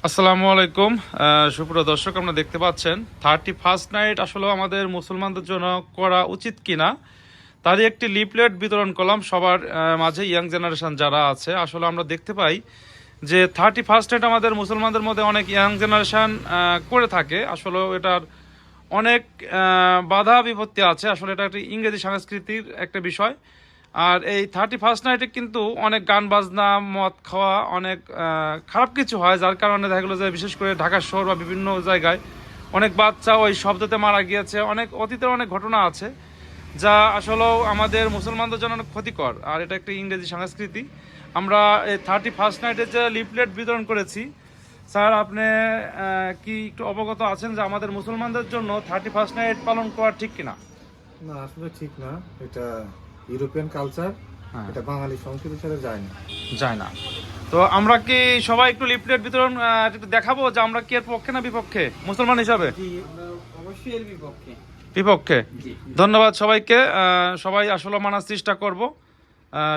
আসসালামু আলাইকুম। সুপ্রিয় দর্শক, আমরা দেখতে পাচ্ছেন 31st নাইট আসলে আমাদের মুসলমানদের জন্য করা উচিত কিনা তারই একটি লিফলেট বিতরণ করলাম সবার মাঝে। ইয়াং জেনারেশন যারা আছে, আসলে আমরা দেখতে পাই যে 31st নাইট আমাদের মুসলমানদের মধ্যে অনেক ইয়াং জেনারেশন করে থাকে। আসলে এটার অনেক বাধা বিপত্তি আছে। আসলে এটা একটা ইংরেজি সংস্কৃতির একটা বিষয়। আর এই 31st নাইটে কিন্তু অনেক গান বাজনা, মদ খাওয়া, অনেক খারাপ কিছু হয়, যার কারণে দেখা গেলো যে বিশেষ করে ঢাকা শহর বা বিভিন্ন জায়গায় অনেক বাচ্চা ওই শব্দতে মারা গিয়েছে। অনেক অতীতের অনেক ঘটনা আছে যা আসলেও আমাদের মুসলমানদের জন্য অনেক ক্ষতিকর। আর এটা একটা ইংরেজি সংস্কৃতি। আমরা এই 31st নাইটের যে লিফলেট বিতরণ করেছি, স্যার আপনি কি একটু অবগত আছেন যে আমাদের মুসলমানদের জন্য 31st নাইট পালন করা ঠিক কিনা? না, আসলে ঠিক না। এটা ইউরোপিয়ান কালচার, হ্যাঁ, এটা বাঙালি সংস্কৃতির সাথে যায় না। যায় না। তো আমরা কি সবাই একটু লিফলেট বিতরণ একটু দেখাবো যে আমরা কি এর পক্ষে না বিপক্ষে মুসলমান হিসাবে? অবশ্যই এর বিপক্ষে। বিপক্ষে। জি। ধন্যবাদ সবাইকে। সবাই আসলে মানার চেষ্টা করব।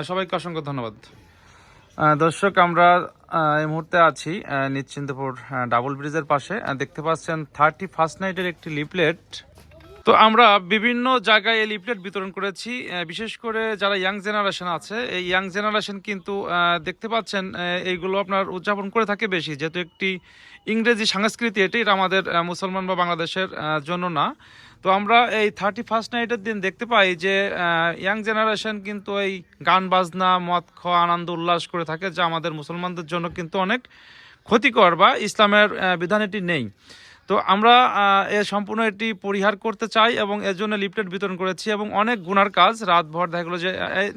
সবাইকে অসংখ্য ধন্যবাদ। দর্শক, আমরা এই মুহূর্তে আছি নিশ্চিন্তপুর ডাবল ব্রিজের পাশে। দেখতে পাচ্ছেন 31st নাইটের একটি লিফলেট। তো আমরা বিভিন্ন জায়গায় এই লিফলেট বিতরণ করেছি। বিশেষ করে যারা ইয়াং জেনারেশন আছে, এই ইয়াং জেনারেশন কিন্তু দেখতে পাচ্ছেন এইগুলো আপনার উদযাপন করে থাকে বেশি, যেহেতু একটি ইংরেজি সংস্কৃতি। এটি আমাদের মুসলমান বা বাংলাদেশের জন্য না। তো আমরা এই 31st নাইটের দিন দেখতে পাই যে ইয়াং জেনারেশন কিন্তু এই গান বাজনা, মদ খাওয়া, আনন্দ উল্লাস করে থাকে, যা আমাদের মুসলমানদের জন্য কিন্তু অনেক ক্ষতিকর বা ইসলামের বিধান এটি নেই। তো আমরা সম্পূর্ণ এটি পরিহার করতে চাই এবং এর জন্য লিফলেট বিতরণ করেছি। এবং অনেক গুনার কাজ, রাতভর দেখা গেলো যে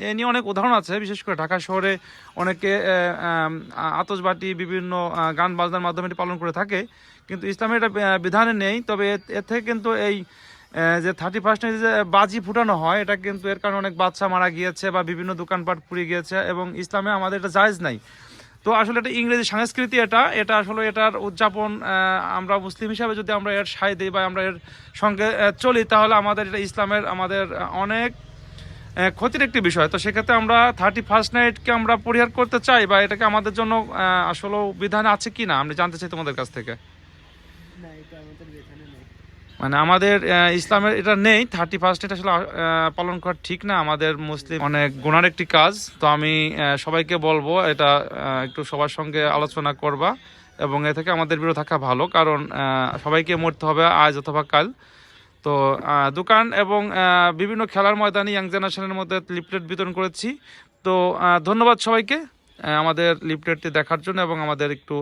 এ নিয়ে অনেক উদাহরণ আছে। বিশেষ করে ঢাকা শহরে অনেকে আতশবাজি, বিভিন্ন গান বাজনার মাধ্যমে এটি পালন করে থাকে, কিন্তু ইসলামের এটা বিধানে নেই। তবে এর থেকে কিন্তু এই যে 31st যে বাজি ফুটানো হয়, এটা কিন্তু এর কারণে অনেক বাচ্চা মারা গিয়েছে বা বিভিন্ন দোকানপাট পুড়ে গিয়েছে, এবং ইসলামে আমাদের এটা জায়েজ নাই। তো আসলে এটা ইংরেজি সংস্কৃতি। এটা এটা আসলে এটার উদযাপন আমরা মুসলিম হিসাবে যদি আমরা এর সায় দিই বা আমরা এর সঙ্গে চলি, তাহলে আমাদের এটা ইসলামের আমাদের অনেক ক্ষতির একটি বিষয়। তো সেক্ষেত্রে আমরা 31st নাইটকে আমরা পরিহার করতে চাই, বা এটাকে আমাদের জন্য আসলে বিধান আছে কি না আমি জানতে চাই তোমাদের কাছ থেকে। না, এটা আমাদের এখানে নেই। মানে আমাদের ইসলামের এটা নেই। 31st এটা আসলে পালন করা ঠিক না। আমাদের মুসলিম অনেক গুনার একটি কাজ। তো আমি সবাইকে বলবো এটা একটু সবার সঙ্গে আলোচনা করবা, এবং এ থেকে আমাদের বিরত থাকা ভালো। কারণ সবাইকে মরতে হবে আজ অথবা কাল। তো দোকান এবং বিভিন্ন খেলার ময়দানে ইয়াং জেনারেশনের মধ্যে লিফলেট বিতরণ করেছি। তো ধন্যবাদ সবাইকে আমাদের লিফলেটটি দেখার জন্য এবং আমাদের একটু